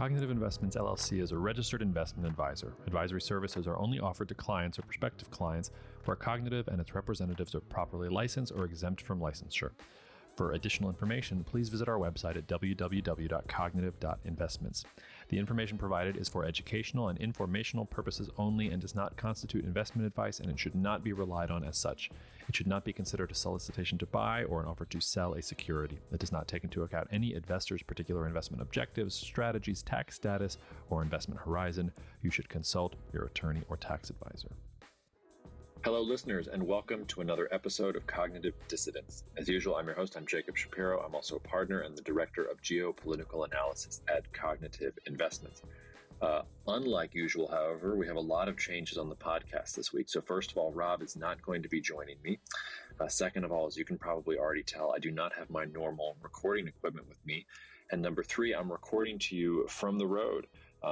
Cognitive Investments LLC is a registered investment advisor. Advisory services are only offered to clients or prospective clients where Cognitive and its representatives are properly licensed or exempt from licensure. For additional information, please visit our website at www.cognitive.investments. The information provided is for educational and informational purposes only and does not constitute investment advice, and it should not be relied on as such. It should not be considered a solicitation to buy or an offer to sell a security. It does not take into account any investor's particular investment objectives, strategies, tax status, or investment horizon. You should consult your attorney or tax advisor. Hello, listeners, and welcome to another episode of Cognitive Dissidence. As usual, I'm your host. I'm Jacob Shapiro. I'm also a partner and the director of geopolitical analysis at Cognitive Investments. Unlike usual, however, we have a lot of changes on the podcast this week. So first of all, Rob is not going to be joining me. Second of all, as you can probably already tell, I do not have my normal recording equipment with me. And number three, I'm recording to you from the road.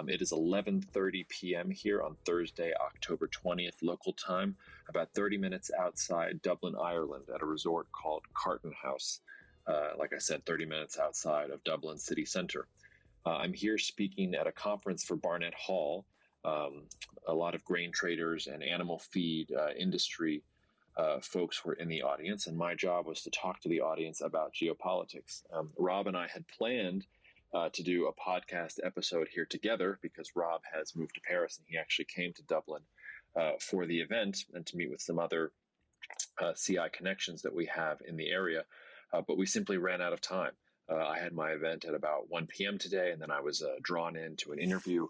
It is 11:30 p.m. here on Thursday, October 20th, local time, about 30 minutes outside Dublin, Ireland, at a resort called Carton House. Like I said, 30 minutes outside of Dublin city center. I'm here speaking at a conference for Barnett-Hall. A lot of grain traders and animal feed industry folks were in the audience, and my job was to talk to the audience about geopolitics. Rob and I had planned to do a podcast episode here together because Rob has moved to Paris and he actually came to Dublin for the event and to meet with some other CI connections that we have in the area. But we simply ran out of time. I had my event at about 1 p.m. today, and then I was drawn into an interview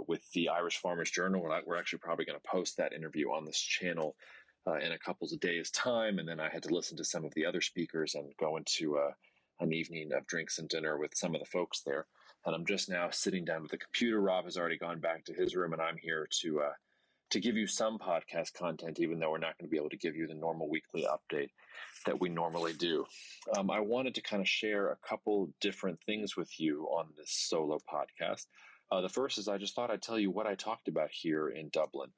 with the Irish Farmers Journal. We're actually probably going to post that interview on this channel in a couple of days' time. And then I had to listen to some of the other speakers and go into an evening of drinks and dinner with some of the folks there. And I'm just now sitting down with the computer. Rob has already gone back to his room, and I'm here to give you some podcast content, even though we're not going to be able to give you the normal weekly update that we normally do. I wanted to kind of share a couple different things with you on this solo podcast. The first is I just thought I'd tell you what I talked about here in Dublin.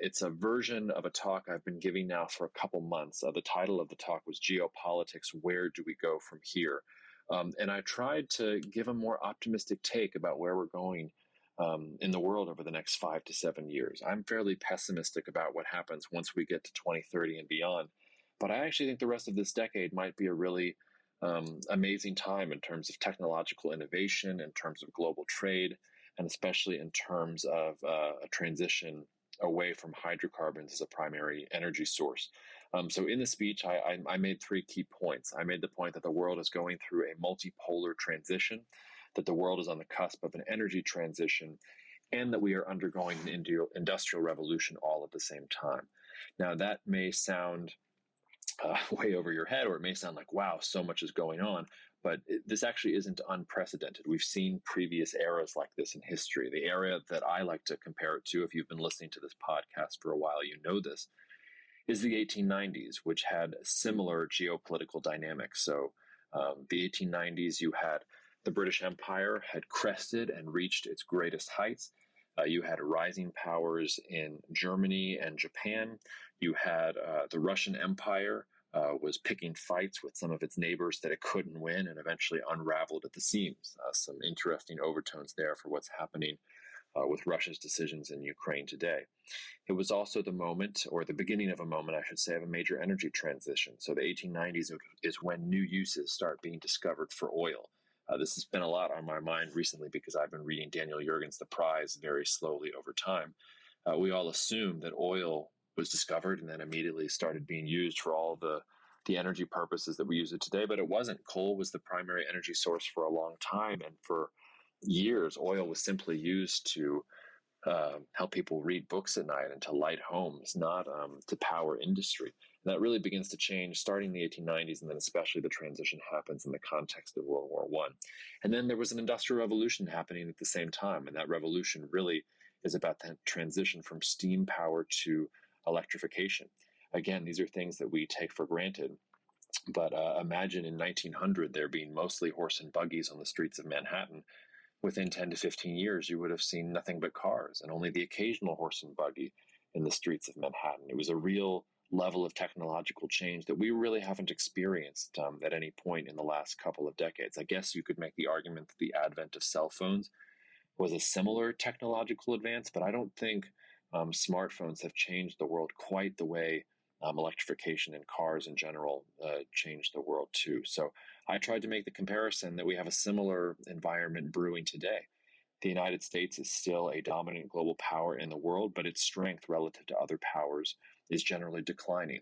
It's a version of a talk I've been giving now for a couple months. The title of the talk was Geopolitics, Where Do We Go From Here? And I tried to give a more optimistic take about where we're going in the world over the next 5 to 7 years. I'm fairly pessimistic about what happens once we get to 2030 and beyond. But I actually think the rest of this decade might be a really amazing time in terms of technological innovation, in terms of global trade, and especially in terms of a transition away from hydrocarbons as a primary energy source. So in the speech, I made three key points. I made the point that the world is going through a multipolar transition, that the world is on the cusp of an energy transition, and that we are undergoing an industrial revolution all at the same time. Now, that may sound way over your head, or it may sound like, wow, so much is going on. But this actually isn't unprecedented. We've seen previous eras like this in history. The era that I like to compare it to, if you've been listening to this podcast for a while, you know this, is the 1890s, which had similar geopolitical dynamics. So the 1890s, you had the British Empire had crested and reached its greatest heights. You had rising powers in Germany and Japan. You had the Russian Empire was picking fights with some of its neighbors that it couldn't win and eventually unraveled at the seams. Some interesting overtones there for what's happening with Russia's decisions in Ukraine today. It was also the moment, or the beginning of a moment, I should say, of a major energy transition. So the 1890s is when new uses start being discovered for oil. This has been a lot on my mind recently because I've been reading Daniel Yergin's The Prize very slowly over time. We all assumed that oil was discovered and then immediately started being used for all the energy purposes that we use it today, but it wasn't. Coal was the primary energy source for a long time, and for years, oil was simply used to help people read books at night and to light homes, not to power industry. And that really begins to change starting in the 1890s, and then especially the transition happens in the context of World War I. And then there was an industrial revolution happening at the same time, and that revolution really is about the transition from steam power to electrification. Again, these are things that we take for granted, but imagine in 1900 there being mostly horse and buggies on the streets of Manhattan. Within 10 to 15 years, you would have seen nothing but cars and only the occasional horse and buggy in the streets of Manhattan. It was a real level of technological change that we really haven't experienced at any point in the last couple of decades. I guess you could make the argument that the advent of cell phones was a similar technological advance, but I don't think smartphones have changed the world quite the way electrification and cars in general changed the world too. So I tried to make the comparison that we have a similar environment brewing today. The United States is still a dominant global power in the world, but its strength relative to other powers is generally declining.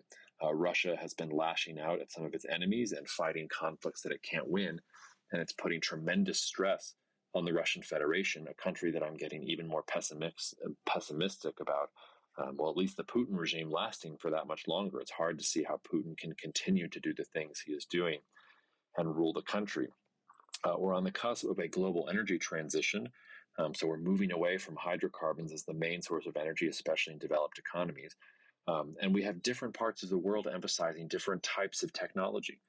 Russia has been lashing out at some of its enemies and fighting conflicts that it can't win, and it's putting tremendous stress on the Russian Federation, a country that I'm getting even more pessimistic about. Well, at least the Putin regime lasting for that much longer. It's hard to see how Putin can continue to do the things he is doing and rule the country. We're on the cusp of a global energy transition. So we're moving away from hydrocarbons as the main source of energy, especially in developed economies. And we have different parts of the world emphasizing different types of technology.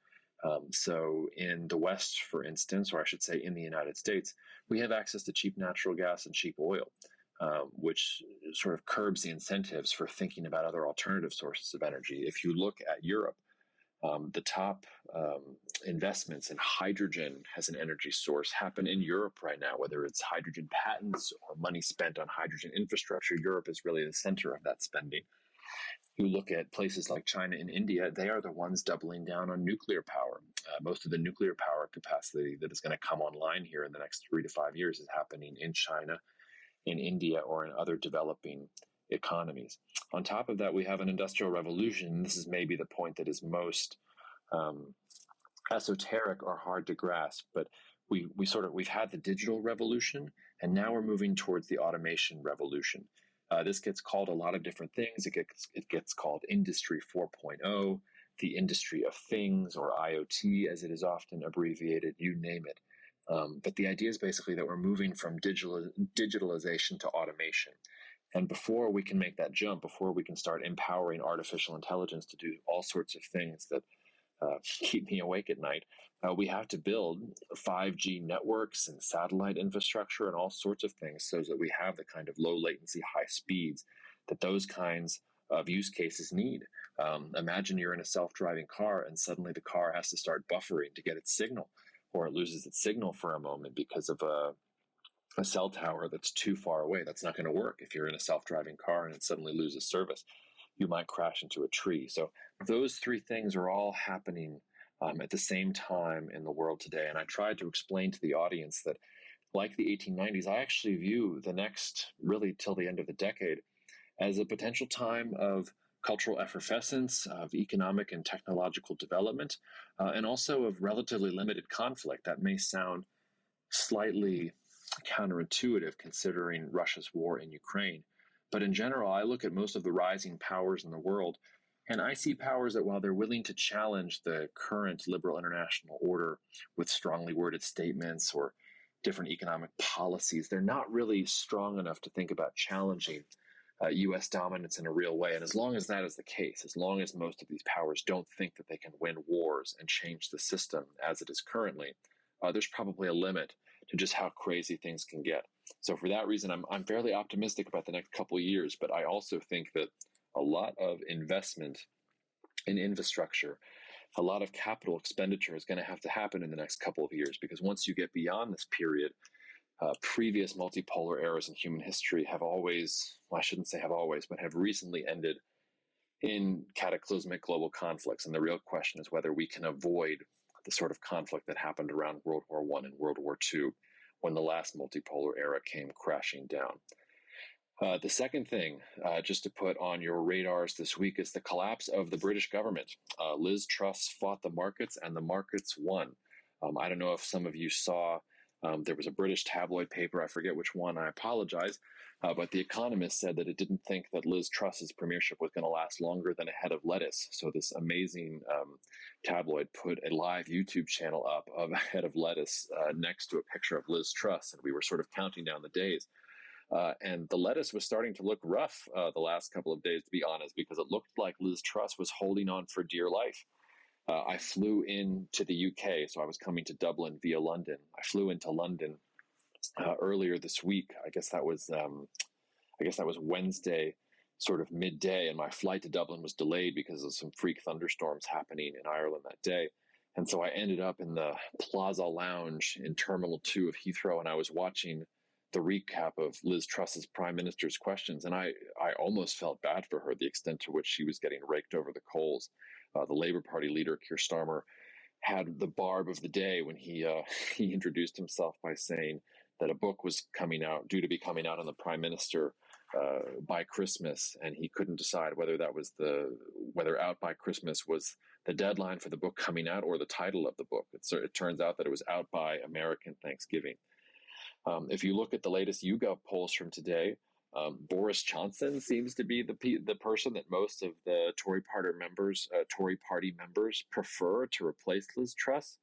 So in the West, for instance, or I should say in the United States, we have access to cheap natural gas and cheap oil, which sort of curbs the incentives for thinking about other alternative sources of energy. If you look at Europe, the top investments in hydrogen as an energy source happen in Europe right now, whether it's hydrogen patents or money spent on hydrogen infrastructure. Europe is really the center of that spending. You look at places like China and India, they are the ones doubling down on nuclear power. Most of the nuclear power capacity that is going to come online here in the next 3 to 5 years is happening in China, in India, or in other developing economies. On top of that, we have an industrial revolution. This is maybe the point that is most esoteric or hard to grasp, but we've had the digital revolution, and now we're moving towards the automation revolution. This gets called a lot of different things. It gets called Industry 4.0, the Industry of Things, or IoT, as it is often abbreviated. You name it. But the idea is basically that we're moving from digitalization to automation. And before we can make that jump, before we can start empowering artificial intelligence to do all sorts of things that keep me awake at night, we have to build 5G networks and satellite infrastructure and all sorts of things so that we have the kind of low latency, high speeds that those kinds of use cases need. Imagine you're in a self-driving car and suddenly the car has to start buffering to get its signal, or it loses its signal for a moment because of a cell tower that's too far away. That's not going to work. If you're in a self-driving car and it suddenly loses service, you might crash into a tree. So those three things are all happening at the same time in the world today. And I tried to explain to the audience that, like the 1890s, I actually view the next, really till the end of the decade, as a potential time of cultural effervescence, of economic and technological development, and also of relatively limited conflict. That may sound slightly counterintuitive considering Russia's war in Ukraine. But in general, I look at most of the rising powers in the world, and I see powers that, while they're willing to challenge the current liberal international order with strongly worded statements or different economic policies, they're not really strong enough to think about challenging U.S. dominance in a real way. And as long as that is the case, as long as most of these powers don't think that they can win wars and change the system as it is currently, there's probably a limit to just how crazy things can get. So for that reason, I'm fairly optimistic about the next couple of years, but I also think that a lot of investment in infrastructure, a lot of capital expenditure is going to have to happen in the next couple of years, because once you get beyond this period, previous multipolar eras in human history have always, well, I shouldn't say have always, but have recently ended in cataclysmic global conflicts. And the real question is whether we can avoid the sort of conflict that happened around World War I and World War II, when the last multipolar era came crashing down. The second thing, just to put on your radars this week, is the collapse of the British government. Liz Truss fought the markets, and the markets won. I don't know if some of you saw, there was a British tabloid paper, I forget which one, I apologize, but The Economist said that it didn't think that Liz Truss's premiership was going to last longer than a head of lettuce. So this amazing tabloid put a live YouTube channel up of a head of lettuce next to a picture of Liz Truss, and we were sort of counting down the days. And the lettuce was starting to look rough the last couple of days, to be honest, because it looked like Liz Truss was holding on for dear life. I flew into the UK, so I was coming to Dublin via London. I flew into London earlier this week. I guess that was Wednesday, sort of midday, and my flight to Dublin was delayed because of some freak thunderstorms happening in Ireland that day. And so I ended up in the Plaza Lounge in Terminal 2 of Heathrow, and I was watching the recap of Liz Truss's prime minister's questions, and I almost felt bad for her, the extent to which she was getting raked over the coals. The Labour Party leader, Keir Starmer, had the barb of the day when he he introduced himself by saying that a book was due to be coming out on the prime minister by Christmas, and he couldn't decide whether out by Christmas was the deadline for the book coming out or the title of the book. It turns out that it was out by American Thanksgiving. If you look at the latest YouGov polls from today, Boris Johnson seems to be the person that most of the Tory Party members prefer to replace Liz Truss.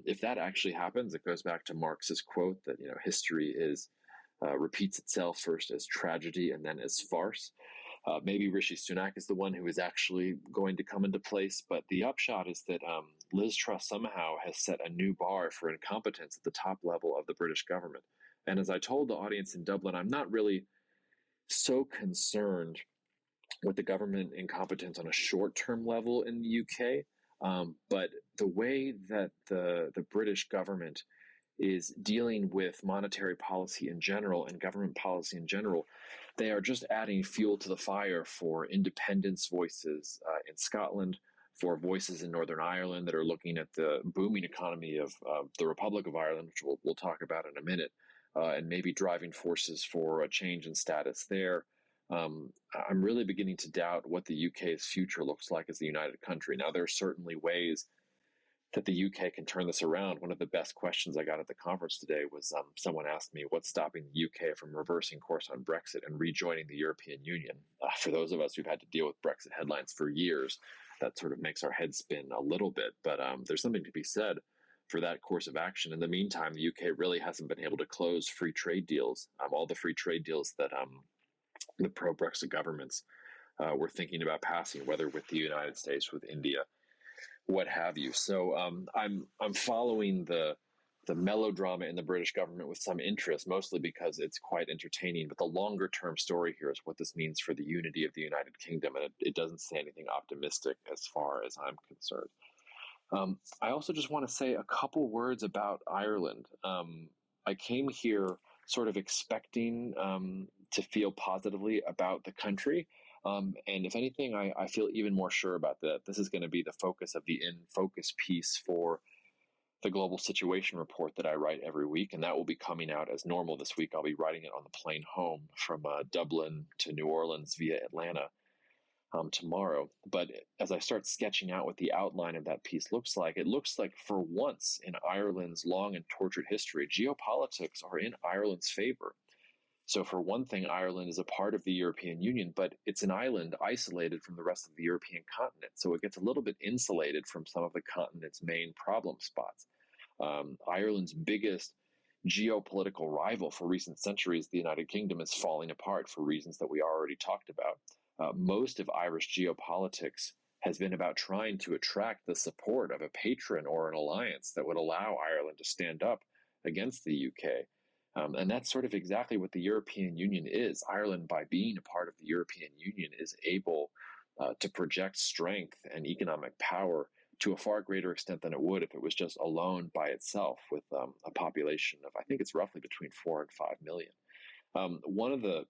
If that actually happens, it goes back to Marx's quote that history repeats itself first as tragedy and then as farce. Maybe Rishi Sunak is the one who is actually going to come into place, but the upshot is that Liz Truss somehow has set a new bar for incompetence at the top level of the British government. And as I told the audience in Dublin, I'm not really so concerned with the government incompetence on a short-term level in the UK, but the way that the British government is dealing with monetary policy in general and government policy in general, they are just adding fuel to the fire for independence voices in Scotland, for voices in Northern Ireland that are looking at the booming economy of the Republic of Ireland, which we'll talk about in a minute, and maybe driving forces for a change in status there. I'm really beginning to doubt what the UK's future looks like as a united country. Now, there are certainly ways that the UK can turn this around. One of the best questions I got at the conference today was someone asked me, what's stopping the UK from reversing course on Brexit and rejoining the European Union? For those of us who've had to deal with Brexit headlines for years, that sort of makes our head spin a little bit. But there's something to be said for that course of action. In the meantime, the UK really hasn't been able to close free trade deals, all the free trade deals that the pro-Brexit governments were thinking about passing, whether with the United States, with India, what have you. So I'm following the melodrama in the British government with some interest, mostly because it's quite entertaining. But the longer term story here is what this means for the unity of the United Kingdom, and it doesn't say anything optimistic as far as I'm concerned. I also just want to say a couple words about Ireland. I came here sort of expecting to feel positively about the country. And if anything, I feel even more sure about that. This is going to be the focus of the In Focus piece for the Global Situation Report that I write every week, and that will be coming out as normal this week. I'll be writing it on the plane home from Dublin to New Orleans via Atlanta tomorrow. But as I start sketching out what the outline of that piece looks like, it looks like for once in Ireland's long and tortured history, geopolitics are in Ireland's favor. So for one thing, Ireland is a part of the European Union, but it's an island isolated from the rest of the European continent. So it gets a little bit insulated from some of the continent's main problem spots. Ireland's biggest geopolitical rival for recent centuries, the United Kingdom, is falling apart for reasons that we already talked about. Most of Irish geopolitics has been about trying to attract the support of a patron or an alliance that would allow Ireland to stand up against the UK. And that's sort of exactly what the European Union is. Ireland, by being a part of the European Union, is able to project strength and economic power to a far greater extent than it would if it was just alone by itself with a population of, I think it's roughly between 4 and 5 million. One of the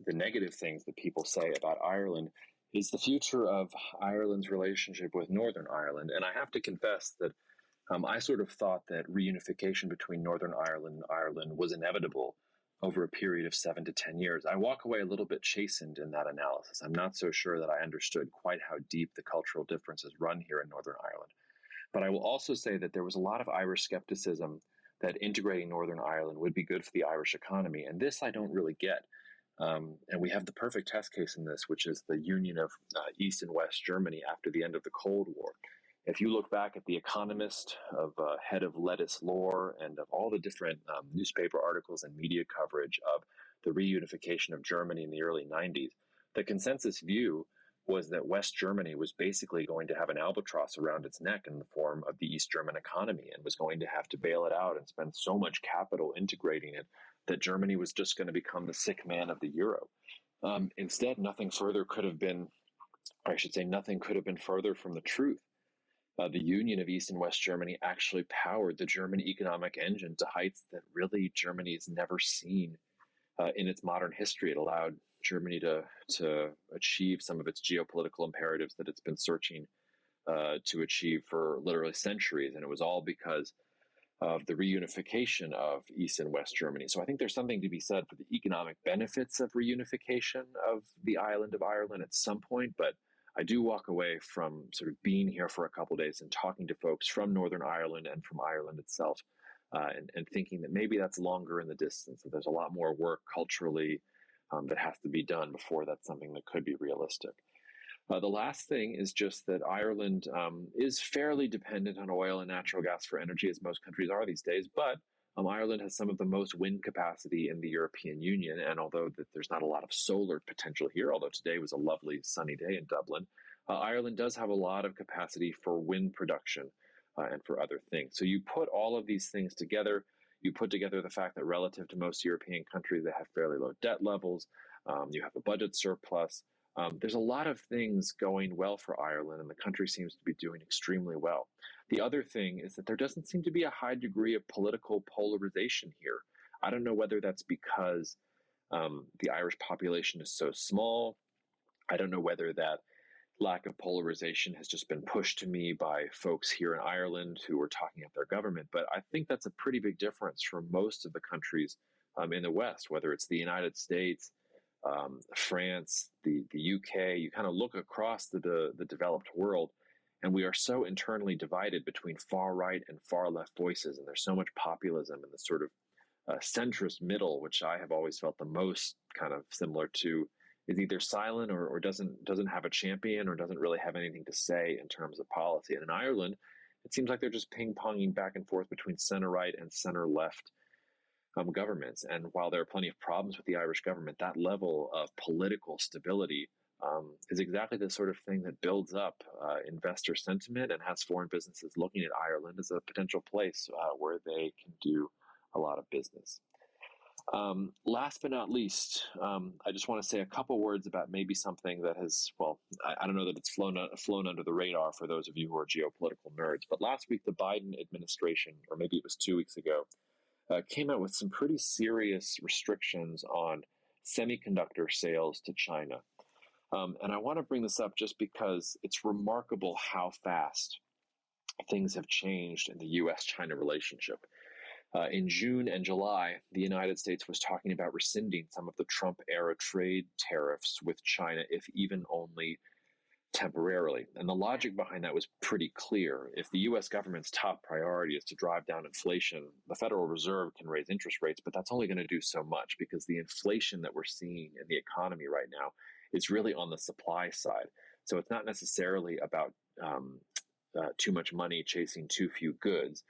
negative things that people say about Ireland is the future of Ireland's relationship with Northern Ireland. And I have to confess that I sort of thought that reunification between Northern Ireland and Ireland was inevitable over a period of 7 to 10 years. I walk away a little bit chastened in that analysis. I'm not so sure that I understood quite how deep the cultural differences run here in Northern Ireland. But I will also say that there was a lot of Irish skepticism that integrating Northern Ireland would be good for the Irish economy. And this I don't really get. And we have the perfect test case in this, which is the union of East and West Germany after the end of the Cold War. If you look back at The Economist, of head of Lettuce Lore, and of all the different newspaper articles and media coverage of the reunification of Germany in the early 90s, the consensus view was that West Germany was basically going to have an albatross around its neck in the form of the East German economy and was going to have to bail it out and spend so much capital integrating it that Germany was just going to become the sick man of the euro. Instead, nothing could have been further from the truth. The union of East and West Germany actually powered the German economic engine to heights that really Germany has never seen in its modern history. It allowed Germany to achieve some of its geopolitical imperatives that it's been searching to achieve for literally centuries. And it was all because of the reunification of East and West Germany. So I think there's something to be said for the economic benefits of reunification of the island of Ireland at some point. But I do walk away from sort of being here for a couple of days and talking to folks from Northern Ireland and from Ireland itself, and thinking that maybe that's longer in the distance, that there's a lot more work culturally that has to be done before that's something that could be realistic. The last thing is just that Ireland is fairly dependent on oil and natural gas for energy, as most countries are these days. But Ireland has some of the most wind capacity in the European Union. And although there's not a lot of solar potential here, although today was a lovely sunny day in Dublin, Ireland does have a lot of capacity for wind production and for other things. So you put all of these things together. You put together the fact that relative to most European countries, they have fairly low debt levels. You have a budget surplus. There's a lot of things going well for Ireland, and the country seems to be doing extremely well. The other thing is that there doesn't seem to be a high degree of political polarization here. I don't know whether that's because the Irish population is so small. I don't know whether that lack of polarization has just been pushed to me by folks here in Ireland who are talking up their government. But I think that's a pretty big difference from most of the countries in the West, whether it's the United States, France, the UK. You kind of look across the developed world, and we are so internally divided between far right and far left voices, and there's so much populism in the sort of centrist middle, which I have always felt the most kind of similar to, is either silent or doesn't have a champion or doesn't really have anything to say in terms of policy. And in Ireland, it seems like they're just ping-ponging back and forth between center-right and center-left governments. And while there are plenty of problems with the Irish government, that level of political stability is exactly the sort of thing that builds up investor sentiment and has foreign businesses looking at Ireland as a potential place where they can do a lot of business. Last but not least, I just want to say a couple words about maybe something that has, well, I don't know that it's flown under the radar for those of you who are geopolitical nerds, but last week the Biden administration, or maybe it was 2 weeks ago, came out with some pretty serious restrictions on semiconductor sales to China. And I want to bring this up just because it's remarkable how fast things have changed in the U.S.-China relationship. In June and July, the United States was talking about rescinding some of the Trump-era trade tariffs with China, if even only temporarily. And the logic behind that was pretty clear. If the U.S. government's top priority is to drive down inflation, the Federal Reserve can raise interest rates, but that's only going to do so much because the inflation that we're seeing in the economy right now is really on the supply side. So it's not necessarily about too much money chasing too few goods.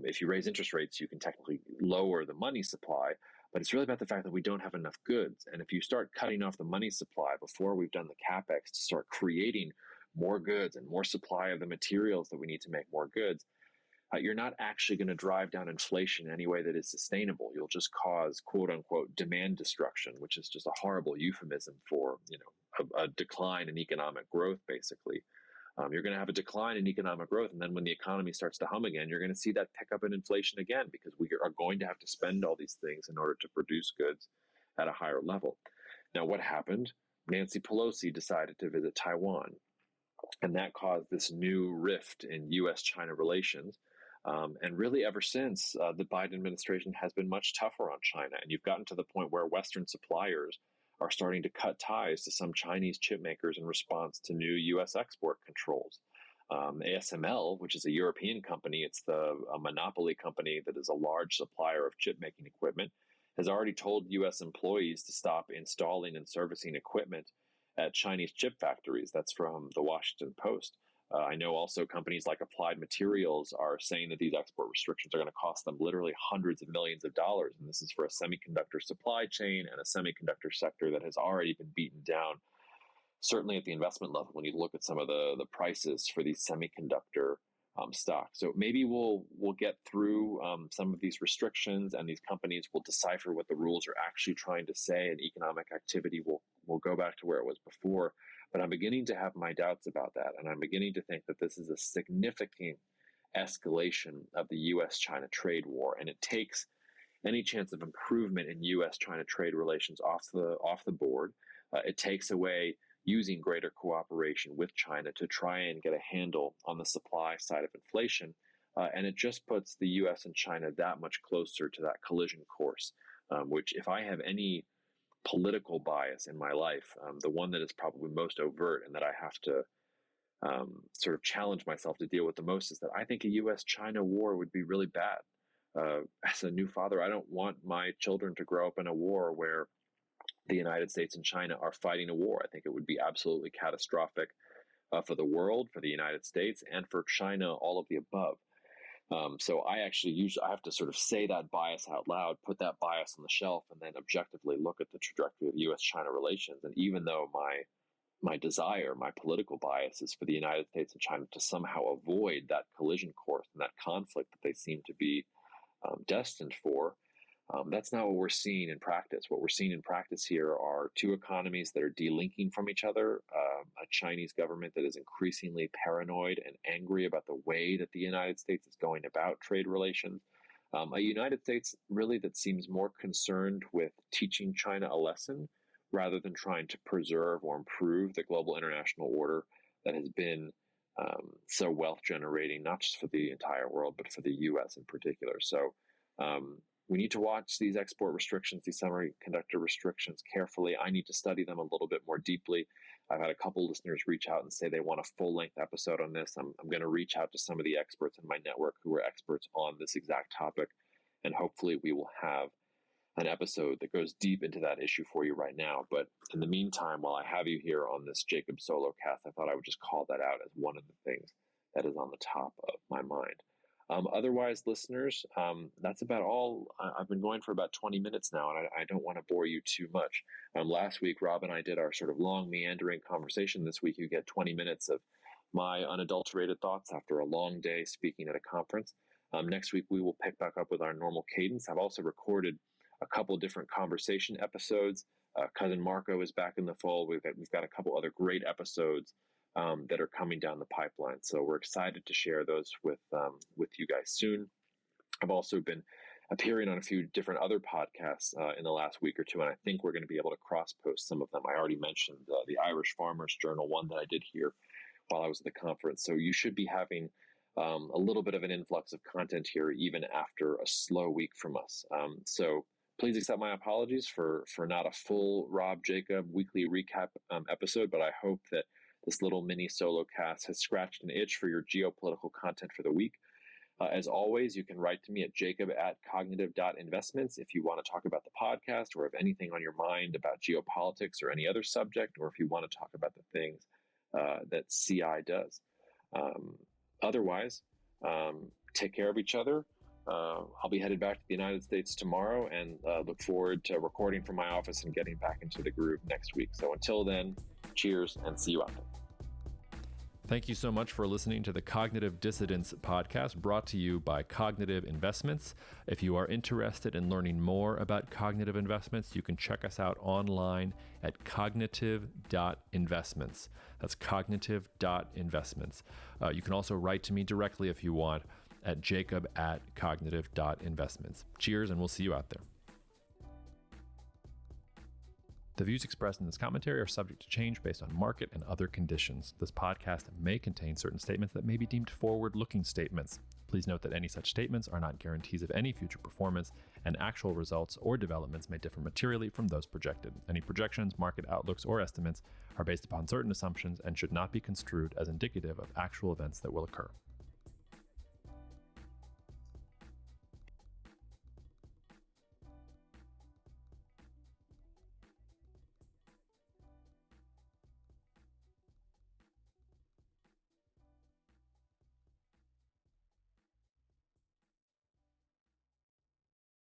If you raise interest rates, you can technically lower the money supply, but it's really about the fact that we don't have enough goods. And if you start cutting off the money supply before we've done the capex to start creating more goods and more supply of the materials that we need to make more goods, you're not actually going to drive down inflation in any way that is sustainable. You'll just cause quote unquote demand destruction, which is just a horrible euphemism for, a decline in economic growth, basically. You're going to have a decline in economic growth. And then when the economy starts to hum again, you're going to see that pick up in inflation again, because we are going to have to spend all these things in order to produce goods at a higher level. Now, what happened? Nancy Pelosi decided to visit Taiwan, and that caused this new rift in U.S.-China relations. And really, ever since, the Biden administration has been much tougher on China. And you've gotten to the point where Western suppliers are starting to cut ties to some Chinese chip makers in response to new U.S. export controls. ASML, which is a European company, it's a monopoly company that is a large supplier of chip-making equipment, has already told U.S. employees to stop installing and servicing equipment at Chinese chip factories. That's from the Washington Post. I know also companies like Applied Materials are saying that these export restrictions are going to cost them literally hundreds of millions of dollars. And this is for a semiconductor supply chain and a semiconductor sector that has already been beaten down, certainly at the investment level, when you look at some of the prices for these semiconductor stocks. So maybe we'll get through some of these restrictions, and these companies will decipher what the rules are actually trying to say, and economic activity will go back to where it was before. But I'm beginning to have my doubts about that. And I'm beginning to think that this is a significant escalation of the US-China trade war. And it takes any chance of improvement in US-China trade relations off the board. It takes away using greater cooperation with China to try and get a handle on the supply side of inflation. And it just puts the US and China that much closer to that collision course, which, if I have any political bias in my life, the one that is probably most overt and that I have to sort of challenge myself to deal with the most, is that I think a US-China war would be really bad. As a new father, I don't want my children to grow up in a war where the United States and China are fighting a war. I think it would be absolutely catastrophic for the world, for the United States, and for China, all of the above. So I have to sort of say that bias out loud, put that bias on the shelf, and then objectively look at the trajectory of US-China relations. And even though my desire, my political bias, is for the United States and China to somehow avoid that collision course and that conflict that they seem to be destined for, that's not what we're seeing in practice. What we're seeing in practice here are two economies that are delinking from each other, a Chinese government that is increasingly paranoid and angry about the way that the United States is going about trade relations, a United States really that seems more concerned with teaching China a lesson rather than trying to preserve or improve the global international order that has been so wealth generating, not just for the entire world, but for the U.S. in particular. So we need to watch these export restrictions, these semiconductor restrictions carefully. I need to study them a little bit more deeply. I've had a couple listeners reach out and say they want a full-length episode on this. I'm going to reach out to some of the experts in my network who are experts on this exact topic, and hopefully we will have an episode that goes deep into that issue for you right now. But in the meantime, while I have you here on this Jacob solo cast, I thought I would just call that out as one of the things that is on the top of my mind. Otherwise, listeners, that's about all. I've been going for about 20 minutes now, and I don't want to bore you too much. Last week, Rob and I did our sort of long, meandering conversation. This week, you get 20 minutes of my unadulterated thoughts after a long day speaking at a conference. Next week, we will pick back up with our normal cadence. I've also recorded a couple different conversation episodes. Cousin Marco is back in the fold. We've got a couple other great episodes that are coming down the pipeline. So we're excited to share those with you guys soon. I've also been appearing on a few different other podcasts in the last week or two, and I think we're going to be able to cross-post some of them. I already mentioned the Irish Farmers Journal one that I did here while I was at the conference. So you should be having a little bit of an influx of content here even after a slow week from us. So please accept my apologies for not a full Rob Jacob weekly recap episode, but I hope that this little mini solo cast has scratched an itch for your geopolitical content for the week. As always, you can write to me at jacob@cognitive.investments if you want to talk about the podcast or have anything on your mind about geopolitics or any other subject, or if you want to talk about the things that CI does. Otherwise, take care of each other. I'll be headed back to the United States tomorrow and look forward to recording from my office and getting back into the groove next week. So until then, cheers and see you out there. Thank you so much for listening to the Cognitive Dissidents podcast, brought to you by Cognitive Investments. If you are interested in learning more about cognitive investments, you can check us out online at cognitive.investments. That's cognitive.investments. You can also write to me directly if you want at jacob@cognitive.investments. Cheers, and we'll see you out there. The views expressed in this commentary are subject to change based on market and other conditions. This podcast may contain certain statements that may be deemed forward-looking statements. Please note that any such statements are not guarantees of any future performance, and actual results or developments may differ materially from those projected. Any projections, market outlooks, or estimates are based upon certain assumptions and should not be construed as indicative of actual events that will occur.